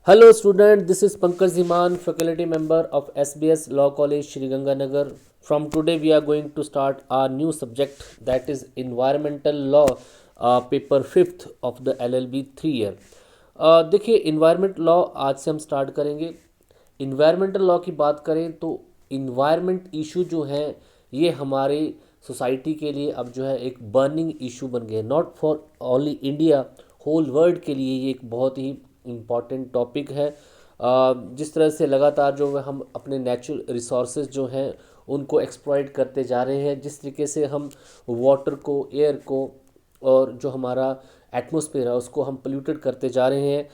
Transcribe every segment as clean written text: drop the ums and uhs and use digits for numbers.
Hello student, this is Pankaj Ziman, faculty member of SBS Law College, Shri Ganganagar. From today we are going to start our new subject, that is Environmental Law, paper 5th of the LLB 3 year. देखिए environment law आज से हम start करेंगे। Environmental law की बात करें तो environment issue जो है ये हमारे सोसाइटी के लिए अब जो है एक बर्निंग इशू बन गया, not for only India, whole world के लिए ये एक बहुत ही इम्पॉर्टेंट टॉपिक है। जिस तरह से लगातार जो है हम अपने नेचुरल रिसोर्सेज जो हैं उनको एक्सप्लॉइट करते जा रहे हैं, जिस तरीके से हम वाटर को, एयर को और जो हमारा एटमॉस्फेयर है उसको हम पोल्यूटेड करते जा रहे हैं,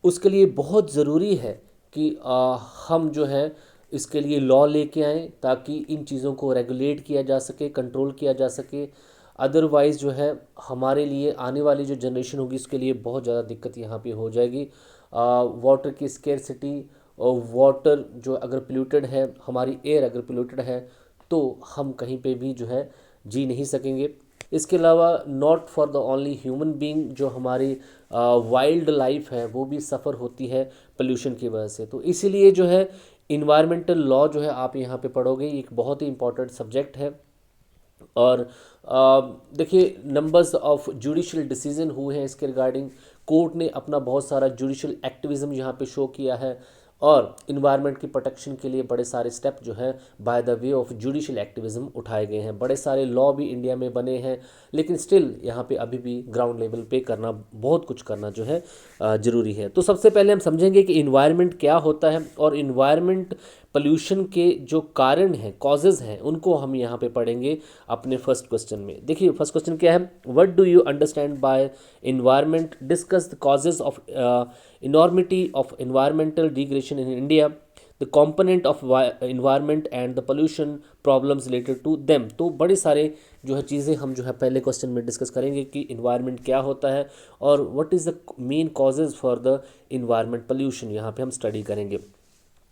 उसके लिए बहुत ज़रूरी है कि हम जो है इसके लिए लॉ लेके आएँ ताकि इन चीज़ों को रेगुलेट किया जा सके, कंट्रोल किया जा सके। अदरवाइज़ जो है हमारे लिए आने वाली जो जनरेशन होगी उसके लिए बहुत ज़्यादा दिक्कत यहाँ पे हो जाएगी। वाटर की स्केर्सिटी और वाटर जो अगर पोल्यूटेड है, हमारी एयर अगर पोल्यूटेड है तो हम कहीं पे भी जो है जी नहीं सकेंगे। इसके अलावा not for the only human being, जो हमारी वाइल्ड लाइफ है वो भी सफ़र होती है पोल्यूशन की वजह से। तो इसीलिए जो है इन्वायरमेंटल लॉ जो है आप यहाँ पे पढ़ोगे, ये एक बहुत ही इंपॉर्टेंट सब्जेक्ट है। और देखिए नंबर्स ऑफ जुडिशियल डिसीजन हुए हैं इसके रिगार्डिंग। कोर्ट ने अपना बहुत सारा जुडिशियल एक्टिविज्म यहाँ पे शो किया है और इन्वायरमेंट की प्रोटेक्शन के लिए बड़े सारे स्टेप जो है by the way of judicial activism उठाए गए हैं। बड़े सारे लॉ भी इंडिया में बने हैं, लेकिन स्टिल यहाँ पे अभी भी ग्राउंड लेवल पे करना, बहुत कुछ करना जो है ज़रूरी है। तो सबसे पहले हम समझेंगे कि इन्वायरमेंट क्या होता है और इन्वायरमेंट पोल्यूशन के जो कारण हैं, कॉजेज़ हैं, उनको हम यहाँ पे पढ़ेंगे अपने फर्स्ट क्वेश्चन में। देखिए फर्स्ट क्वेश्चन क्या है, what do you understand by environment, discuss the causes of enormity of environmental degradation in India, the component of environment and the pollution problems related to them। तो बड़े सारे जो है चीज़ें हम जो है पहले क्वेश्चन में डिस्कस करेंगे कि इन्वायरमेंट क्या होता है और what is the main causes for the environment pollution, यहाँ पे हम स्टडी करेंगे।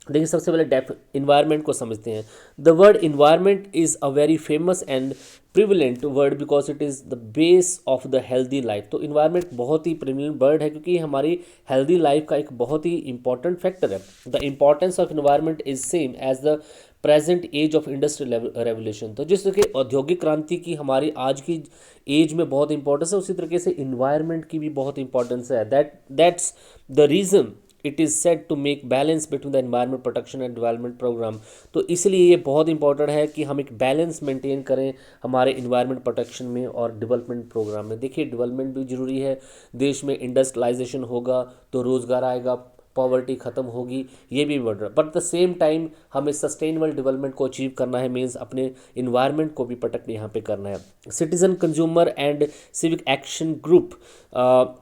देखिए सबसे पहले इन्वायरमेंट को समझते हैं। The word environment is a very famous and prevalent word because it is the base of the healthy life. तो इन्वायरमेंट बहुत ही प्रिविलेंट वर्ड है क्योंकि ये हमारी हेल्दी लाइफ का एक बहुत ही इंपॉर्टेंट फैक्टर है। The importance of environment is same as the present age of industrial revolution. तो जिस तरह की औद्योगिक क्रांति की हमारी आज की एज में बहुत इंपॉर्टेंस है, उसी तरीके से इन्वायरमेंट की भी बहुत इंपॉर्टेंस है। That's the reason it is set to make balance between the environment protection and development programme. तो इसलिए ये बहुत इंपॉर्टेंट है कि हम एक बैलेंस मेंटेन करें हमारे इन्वायरमेंट प्रोटेक्शन में और डेवलपमेंट प्रोग्राम में। देखिए डेवलपमेंट भी ज़रूरी है, देश में इंडस्ट्रियलाइजेशन होगा तो रोज़गार आएगा, पॉवर्टी ख़त्म होगी, ये भी बढ़ रहा है। But at the same time हमें सस्टेनेबल डेवलपमेंट को अचीव करना है, मीन्स अपने इन्वायरमेंट को भी प्रोटेक्ट यहाँ पे करना है। Citizen consumer and civic action group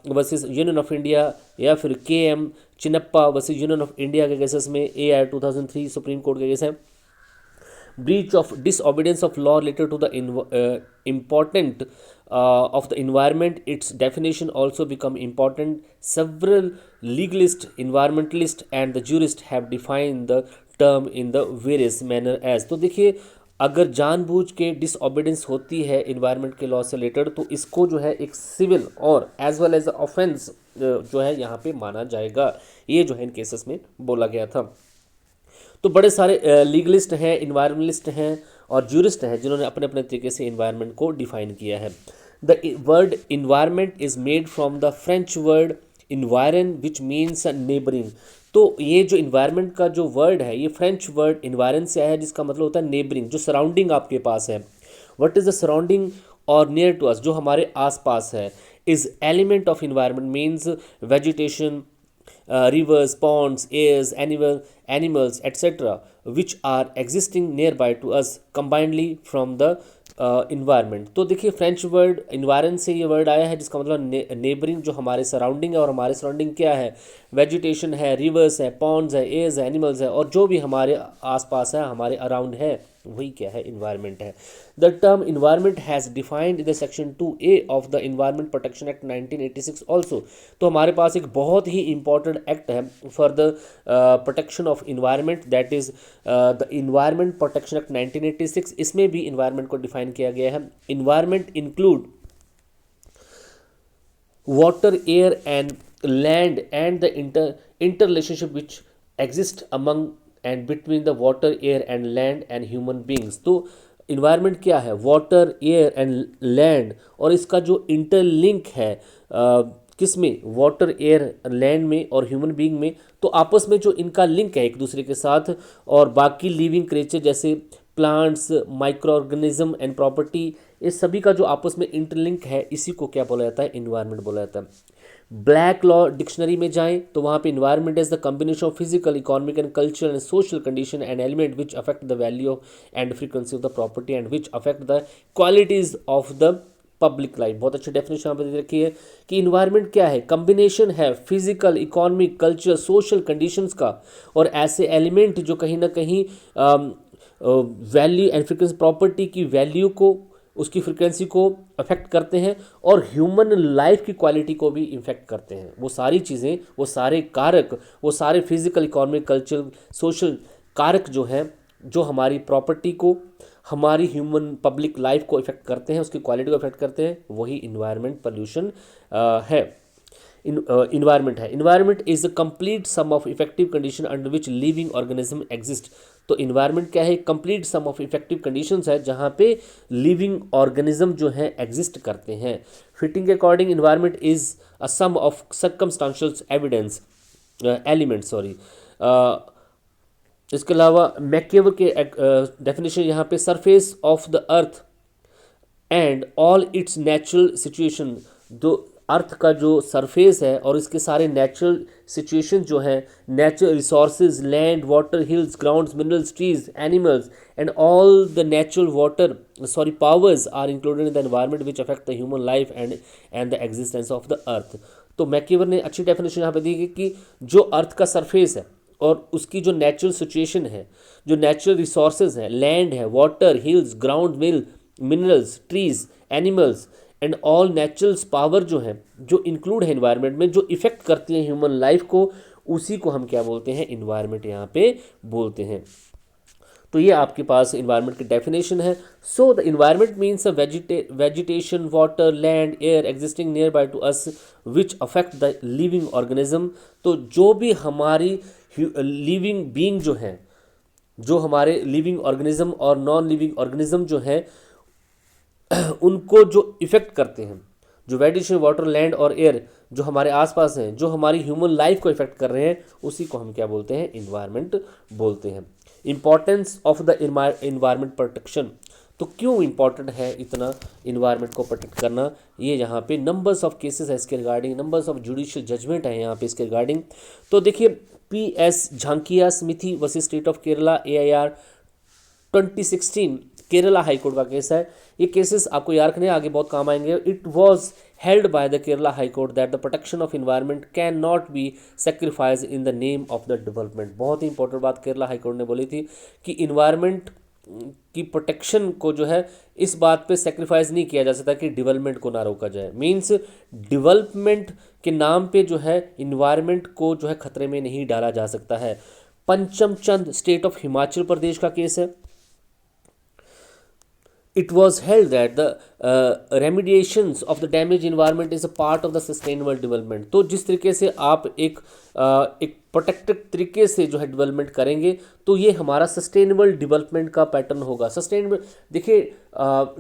versus union of India या फिर KM Chinnappa versus union of India के केसेस में AR 2003 सुप्रीम कोर्ट के केस है। breach of disobedience of law related to the important of the environment, its definition also become important. Several legalists, environmentalists and the jurists have defined the term in the various manner as। तो देखिए अगर जानबूझ के disobedience होती है environment के law से related तो इसको जो है एक सिविल और एज वेल एज ऑफेंस जो है यहाँ पे माना जाएगा। ये जो है इन केसेस में बोला गया था। तो बड़े सारे लीगलिस्ट हैं, इन्वायरमेंटलिस्ट हैं और जूरिस्ट हैं जिन्होंने अपने अपने तरीके से इन्वायरमेंट को डिफाइन किया है। The word environment is made from the French word environ which means neighbouring. तो ये जो इन्वायरमेंट का जो वर्ड है ये फ्रेंच वर्ड इन्वायरन से आया है, जिसका मतलब होता है नेबरिंग, जो सराउंडिंग आपके पास है। व्हाट इज़ द सराउंडिंग और नियर टू अस, जो हमारे आसपास है। Is element of environment means vegetation, rivers, ponds, airs, animals, etc., which are existing nearby to us combinedly from the environment। तो देखिए फ्रेंच वर्ड इन्वायरन से ये वर्ड आया है जिसका मतलब नेबरिंग, जो हमारे सराउंडिंग है। और हमारे सराउंडिंग क्या है, वेजिटेशन है, रिवर्स है, पॉन्ड्स है, एयर्स है, एनिमल्स है, और जो भी हमारे आसपास है, हमारे अराउंड है, वही क्या है, इन्वायरमेंट है। The term environment has defined in the section 2A of the environment protection act 1986 also. तो हमारे पास एक बहुत ही इंपॉर्टेंट एक्ट है for the protection of environment, that is the environment protection act 1986। इसमें भी इन्वायरमेंट को डिफाइन किया गया है। Environment include water, air and land and the interrelationship which exist among and between the water, air and land and human beings. तो environment क्या है? Water, air and land, और इसका जो इंटरलिंक है किस में? वाटर, एयर, लैंड में और ह्यूमन बीइंग में। तो आपस में जो इनका लिंक है एक दूसरे के साथ, और बाकी लिविंग क्रिएचर जैसे plants, micro organism and property, इस सभी का जो आपस में इंटरलिंक है, इसी को क्या बोला जाता है? इन्वायरमेंट बोला जाता है। ब्लैक लॉ डिक्शनरी में जाएं तो वहाँ पे environment is the combination of physical, economic and cultural and social condition and element which affect the value and frequency of the property and which affect the qualities of the public life. बहुत अच्छी definition यहाँ पर दे रखी है कि environment क्या है? Combination है physical, economic, culture, social conditions का, और ऐसे एलिमेंट जो कहीं ना कहीं वैल्यू एंड फ्रीक्वेंसी, प्रॉपर्टी की वैल्यू को, उसकी फ्रीक्वेंसी को अफेक्ट करते हैं, और ह्यूमन लाइफ की क्वालिटी को भी इफेक्ट करते हैं। वो सारी चीज़ें, वो सारे कारक, वो सारे फिजिकल, इकोनॉमिक, कल्चरल, सोशल कारक जो हैं, जो हमारी प्रॉपर्टी को, हमारी ह्यूमन पब्लिक लाइफ को इफेक्ट करते हैं, उसकी क्वालिटी को इफेक्ट करते हैं, वही इन्वायरमेंट पोल्यूशन है, इन्वायरमेंट है। Environment is a complete sum of effective condition under which living organism exist. तो इन्वायरमेंट क्या है? Complete sum of effective conditions है जहाँ पे लिविंग ऑर्गेनिज्म जो है एग्जिस्ट करते हैं। फिटिंग के according environment is a sum of circumstantial evidence element, sorry. इसके अलावा मैकेवर के डेफिनेशन यहाँ पे surface of the earth and all its natural situation, दो अर्थ का जो सरफेस है और इसके सारे नेचुरल सिचुएशन जो हैं, natural resources, land, water, hills, grounds, minerals, trees, animals and all the natural water powers are included in the environment which affect the human life and the existence of the earth. तो MacIver ने अच्छी definition यहाँ पे दी है कि जो अर्थ का surface है और उसकी जो नेचुरल सिचुएशन है, जो नेचुरल रिसोर्सेज हैं, लैंड है, water, hills, ground, minerals, trees, animals and all natural power जो है, जो इंक्लूड है इन्वायरमेंट में, जो इफेक्ट करती है ह्यूमन लाइफ को, उसी को हम क्या बोलते हैं? इन्वायरमेंट यहाँ पे बोलते हैं। तो ये आपके पास इन्वायरमेंट की डेफिनेशन है। So the environment means a vegetation, water, land, air existing nearby to us which affect the living organism. तो जो भी हमारी लिविंग बीइंग जो है, जो हमारे लिविंग ऑर्गेनिज्म और नॉन लिविंग ऑर्गेनिज्म जो है, उनको जो इफेक्ट करते हैं, जो वेजिटेशन, वाटर, लैंड और एयर जो हमारे आसपास हैं, जो हमारी ह्यूमन लाइफ को इफेक्ट कर रहे हैं, उसी को हम क्या बोलते हैं? इन्वायरमेंट बोलते हैं। Importance of the environment protection. तो क्यों इंपॉर्टेंट है इतना इन्वायरमेंट को प्रोटेक्ट करना? ये यहाँ पे नंबर्स ऑफ केसेस है इसके regarding, numbers of judicial judgment है यहाँ पे इसके रिगार्डिंग। तो देखिए, PS झांकिया स्मिथी versus state of Kerala, AIR 2016 Kerala high court का केस है। ये केसेस आपको याद रखने आगे बहुत काम आएंगे। It was held by the Kerala high court that the protection of environment can not be sacrifice in the name of the development. बहुत ही इंपॉर्टेंट बात केरला हाई कोर्ट ने बोली थी कि इन्वायरमेंट की प्रोटेक्शन को जो है इस बात पे सेक्रीफाइस नहीं किया जा सकता कि डेवलपमेंट को ना रोका जाए। मीन्स डेवलपमेंट के नाम पे जो है इन्वायरमेंट को जो है खतरे में नहीं डाला जा सकता है। पंचमचंद स्टेट ऑफ हिमाचल प्रदेश का केस है। It was held that the remediations of the damaged environment is a part of the sustainable development। तो जिस तरीके से आप एक प्रोटेक्टेड तरीके से जो है डेवलपमेंट करेंगे, तो ये हमारा सस्टेनेबल डेवलपमेंट का पैटर्न होगा। सस्टेनेबल, देखिए,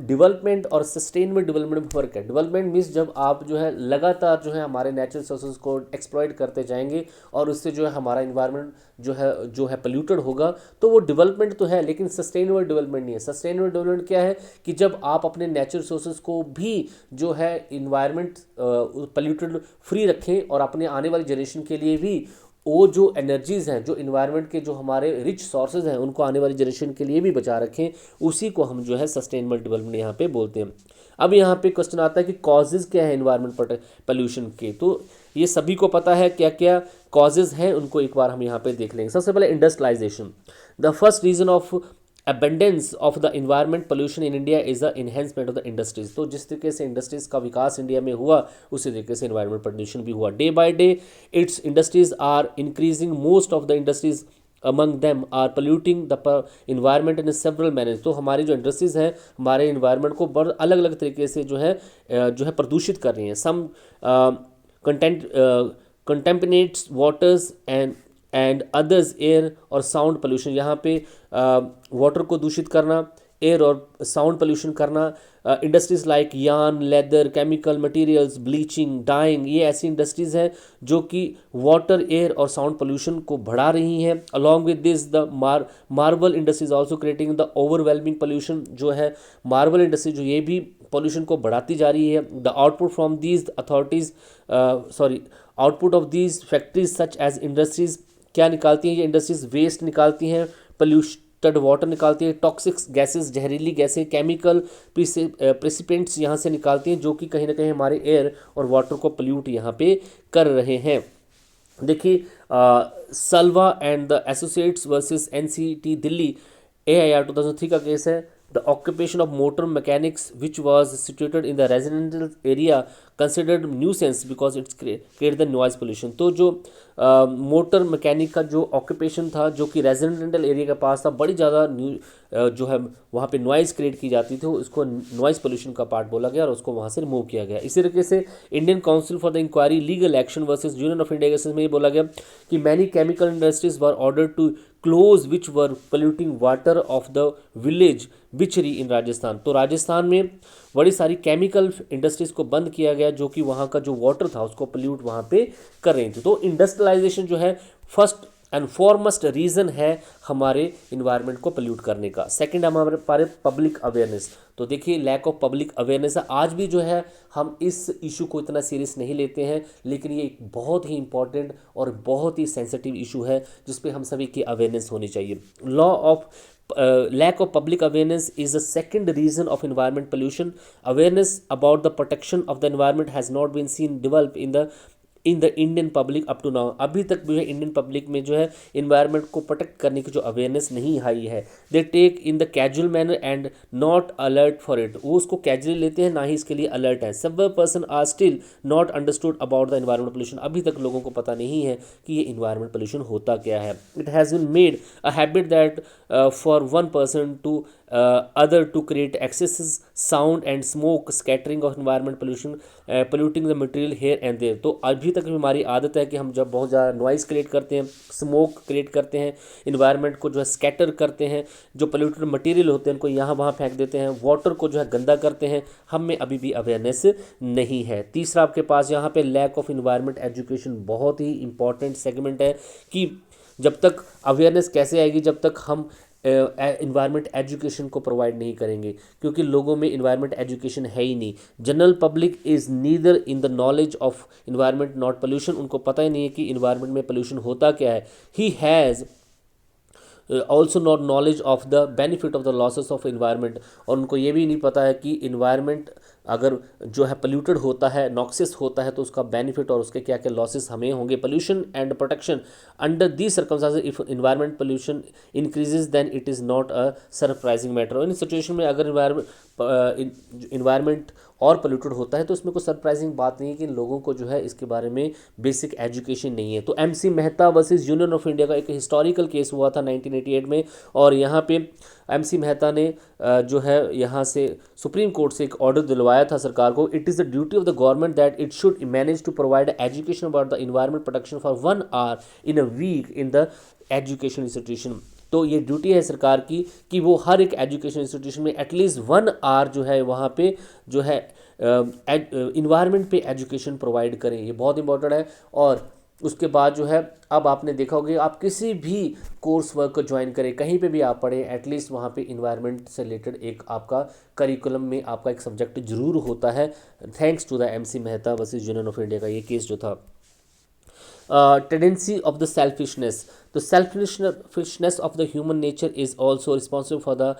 डेवलपमेंट और सस्टेनेबल डेवलपमेंट में फ़र्क है। डेवलपमेंट मीन्स जब आप जो है लगातार जो है हमारे नेचुरल रिसोर्सेज को एक्सप्लॉइट करते जाएंगे और उससे जो है हमारा इन्वायरमेंट जो है पोल्यूटेड होगा, तो वो डेवलपमेंट तो है, लेकिन सस्टेनेबल डेवलपमेंट नहीं है। सस्टेनेबल डेवलपमेंट क्या है कि जब आप अपने नेचुरल रिसोर्सेज को भी जो है इन्वायरमेंट पोल्यूटेड फ्री रखें और अपने आने वाली जनरेशन के लिए भी वो जो एनर्जीज़ हैं, जो इन्वायरमेंट के जो हमारे रिच सोर्सेज हैं, उनको आने वाली जनरेशन के लिए भी बचा रखें, उसी को हम जो है सस्टेनेबल डेवलपमेंट यहाँ पे बोलते हैं। अब यहाँ पे क्वेश्चन आता है कि कॉजेज़ क्या है इन्वायरमेंट पोल्यूशन के। तो ये सभी को पता है क्या क्या कॉजेज़ हैं, उनको एक बार हम यहाँ पे देख लेंगे। सबसे पहले industrialisation. The first reason of abundance of the environment pollution in India is the enhancement of the industries। तो जिस तरीके से इंडस्ट्रीज़ का विकास इंडिया में हुआ, उसी तरीके से environment pollution भी हुआ। Day by day its industries are increasing, most of the industries among them are polluting the environment in several manners। तो हमारी जो इंडस्ट्रीज़ हैं हमारे environment को बड़ अलग अलग तरीके से जो है प्रदूषित कर रही हैं। some content contaminates waters and others air और साउंड पोल्यूशन, यहाँ पे वाटर को दूषित करना, एयर और साउंड पोल्यूशन करना। Industries like yarn, leather, chemical materials, bleaching, dyeing, ये ऐसी इंडस्ट्रीज हैं जो कि वाटर, एयर और साउंड पोल्यूशन को बढ़ा रही हैं। Along with this the marble industries also creating the overwhelming pollution, जो है मार्बल इंडस्ट्री जो ये भी पोल्यूशन को बढ़ाती जा रही है। The output from these authorities output of these factories such as industries क्या निकालती हैं ये इंडस्ट्रीज? वेस्ट निकालती हैं, पोल्यूटेड वाटर निकालती है, टॉक्सिक गैसेस, जहरीली गैसें, केमिकल प्रेसिपेंट्स यहाँ से निकालती हैं, जो कि कहीं ना कहीं हमारे एयर और वाटर को पोल्यूट यहाँ पे कर रहे हैं। देखिए सल्वा and the associates versus NCT Delhi, AIR 2003 का केस है। The occupation of motor mechanics which was situated in the residential area considered nuisance because its create the noise pollution. तो जो मोटर मैकेनिक का जो ऑक्यूपेशन था, जो कि रेजिडेंशियल एरिया के पास था, बड़ी ज़्यादा जो है वहाँ पे नॉइज़ क्रिएट की जाती थी, उसको नॉइज़ पोल्यूशन का पार्ट बोला गया और उसको वहाँ से रिमूव किया गया। इसी तरीके से Indian council for the inquiry legal action versus union of India cases में ये बोला गया कि many chemical industries were order to close which were polluting water of the village Bichhri in Rajasthan. तो राजस्थान में बड़ी सारी केमिकल इंडस्ट्रीज को बंद किया गया, जो कि वहाँ का जो वाटर था उसको पोल्यूट वहाँ पे कर रही थी। तो इंडस्ट्रियलाइजेशन जो है फर्स्ट एंड फॉरमोस्ट रीज़न है हमारे इन्वायरमेंट को पोल्यूट करने का। सेकंड हमारे पारे पब्लिक अवेयरनेस। तो देखिए लैक ऑफ पब्लिक अवेयरनेस है। आज भी जो है हम इस इशू को इतना सीरियस नहीं लेते हैं, लेकिन ये एक बहुत ही इंपॉर्टेंट और बहुत ही सेंसिटिव इशू है जिस पे हम सभी की अवेयरनेस होनी चाहिए। Law of lack of public awareness is the second reason of environment pollution. Awareness about the protection of the environment has not been seen develop in the Indian public up to now. अभी तक जो है Indian public में जो है environment को protect करने की जो अवेयरनेस नहीं आई है। They take in the casual manner and not alert for it. वो उसको कैजुअली लेते हैं, ना ही इसके लिए अलर्ट है। Several person are still not understood about the environment pollution. अभी तक लोगों को पता नहीं है कि ये इन्वायरमेंट पोल्यूशन होता क्या है। It has been made a habit that for one person to other to create excesses sound and smoke scattering of environment pollution polluting the material here and there। तो अभी तक हमारी आदत है कि हम जब बहुत ज़्यादा नॉइज़ क्रिएट करते हैं, स्मोक क्रिएट करते हैं, इन्वायरमेंट को जो है स्कैटर करते हैं, जो पोल्यूटेड मटेरियल होते हैं उनको यहाँ वहाँ फेंक देते हैं, वाटर को जो है गंदा करते हैं, हम में अभी भी अवेयरनेस नहीं है। तीसरा आपके पास यहाँ पे लैक ऑफ इन्वायरमेंट एजुकेशन, बहुत ही इंपॉर्टेंट सेगमेंट है कि जब तक अवेयरनेस कैसे आएगी, जब तक हम इन्वायरमेंट एजुकेशन को प्रोवाइड नहीं करेंगे, क्योंकि लोगों में इन्वायरमेंट एजुकेशन है ही नहीं। General public is neither in the knowledge of environment not pollution. उनको पता ही नहीं है कि इन्वायरमेंट में पोल्यूशन होता क्या है। He has also not knowledge of the benefit of the losses of environment. और उनको ये भी नहीं पता है कि इन्वायरमेंट अगर जो है पोल्यूटेड होता है, नॉक्सिस होता है, तो उसका बेनिफिट और उसके क्या क्या लॉसेस हमें होंगे। Pollution and protection under the circumstances, if environment pollution increases then it is not a surprising matter. इन सिचुएशन में अगर इन्वायरमेंट और पोल्यूटेड होता है तो इसमें कोई सरप्राइजिंग बात नहीं है कि लोगों को जो है इसके बारे में बेसिक एजुकेशन नहीं है। तो MC Mehta versus union of India का एक हिस्टोरिकल केस हुआ था 1988 में, और यहाँ पे MC मेहता ने जो है यहाँ से सुप्रीम कोर्ट से एक ऑर्डर दिलवाया था सरकार को। It is the duty of the government that it should manage to provide education about the environment protection for 1 hour in a week in the education institution. तो ये ड्यूटी है सरकार की कि वो हर एक एजुकेशन इंस्टीट्यूशन में एटलीस्ट 1 hour जो है वहाँ पे जो है इन्वायरमेंट पे एजुकेशन प्रोवाइड करें। ये बहुत इंपॉर्टेंट है। और उसके बाद जो है अब आपने देखा होगा आप किसी भी कोर्स वर्क को ज्वाइन करें, कहीं पे भी आप पढ़ें, एटलीस्ट वहाँ पे इन्वायरमेंट से रिलेटेड एक आपका करिकुलम में आपका एक सब्जेक्ट जरूर होता है। Thanks to the MC Mehta versus union of India का ये केस जो था। Tendency of the selfishness. तो selfishness of the human nature is also responsible for the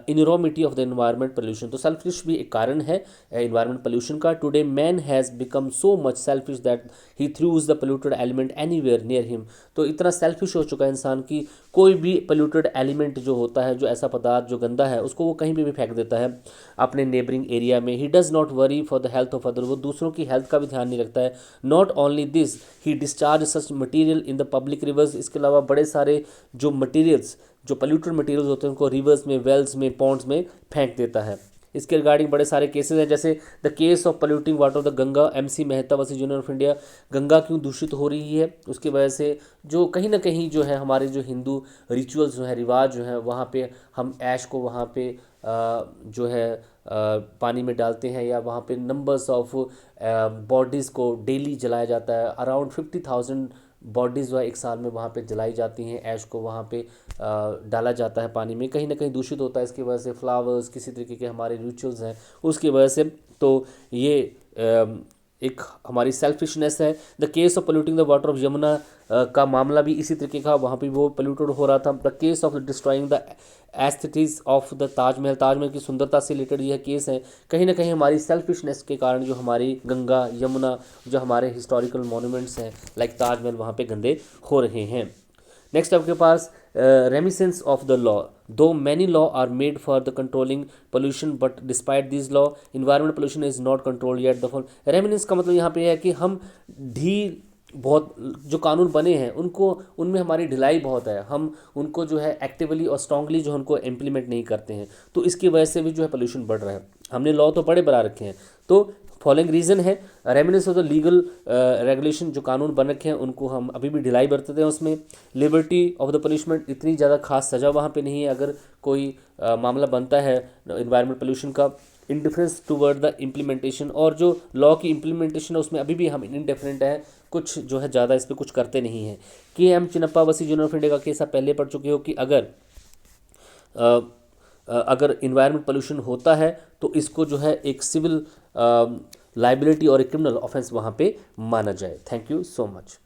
enormity of the environment pollution. तो सेल्फिश भी एक कारण है इन्वायरमेंट पोल्यूशन का। Today man has become so much selfish that he throws the polluted element anywhere near him. तो इतना selfish हो चुका है इंसान की कोई भी पोल्यूटेड एलिमेंट जो होता है, जो ऐसा पदार्थ जो गंदा है, उसको वो कहीं भी फेंक देता है अपने नेबरिंग एरिया में। He does not worry for the health of other. वो दूसरों की हेल्थ का भी ध्यान नहीं रखता है। Not only this, he discharge such material in the public reverse. इसके अलावा बड़े सारे जो मटीरियल्स, जो पोल्यूटेड मटीरियल्स होते हैं उनको रिवर्स में, वेल्स में, पॉन्ड्स में फेंक देता है। इसके रिगार्डिंग बड़े सारे केसेस हैं, जैसे the case of polluting water of the Ganga, MC Mehta versus union of India. Ganga क्यों दूषित हो रही है, उसकी वजह से जो कहीं ना कहीं जो है हमारे जो हिंदू रिचुअल्स जो है, रिवाज जो है, वहाँ पे हम ऐश को वहाँ पे जो है पानी में डालते हैं, या वहाँ पे नंबर्स ऑफ बॉडीज़ को डेली जलाया जाता है। अराउंड 50,000 बॉडीज़ जो है एक साल में वहाँ पे जलाई जाती हैं, ऐश को वहाँ पे डाला जाता है पानी में, कहीं ना कहीं दूषित होता है इसकी वजह से। फ्लावर्स, किसी तरीके के हमारे रिचुअल्स हैं उसकी वजह से। तो ये एक हमारी सेल्फिशनेस है। The case of polluting the water of Yamuna का मामला भी इसी तरीके का, वहाँ पे वो पोल्यूटेड हो रहा था। The case of destroying the aesthetics of the Taj Mahal, Taj Mahal की सुंदरता से रिलेटेड यह केस है। कहीं ना कहीं हमारी सेल्फिशनेस के कारण जो हमारी गंगा यमुना, जो हमारे हिस्टोरिकल मॉन्यूमेंट्स हैं लाइक ताजमहल, वहाँ पे गंदे हो रहे हैं। नेक्स्ट आपके पास reminiscence of the law, though many law are made for the controlling pollution but despite this law environment pollution is not control yet the fall. Reminiscence का मतलब यहाँ पे है कि हम ढील बहुत जो कानून बने हैं उनको, उनमें हमारी ढिलाई बहुत है, हम उनको जो है एक्टिवली और स्ट्रांगली जो उनको इम्प्लीमेंट नहीं करते हैं, तो इसकी वजह से भी जो है पोल्यूशन बढ़ रहा है। हमने लॉ तो बड़े बना रखे हैं, तो फॉलोइंग रीज़न है remnants of the legal regulation, जो कानून बन रखे हैं उनको हम अभी भी ढिलाई बरतते हैं उसमें। लिबर्टी ऑफ द पनिशमेंट, इतनी ज़्यादा खास सज़ा वहाँ पे नहीं है अगर कोई मामला बनता है इन्वायरमेंट पोल्यूशन का। इंडिफरेंस टूवर्ड द इम्प्लीमेंटेशन, और जो लॉ की इम्प्लीमेंटेशन है उसमें अभी भी हम इनडिफरेंट है, कुछ जो है ज़्यादा इस पर कुछ करते नहीं हैं। KM Chinnappa versus union of India का केस आप पहले पढ़ चुके हो कि अगर इन्वायरमेंट पोल्यूशन होता है तो इसको जो है एक सिविल लाइबिलिटी और एक क्रिमिनल ऑफेंस वहाँ पे माना जाए। Thank you so much.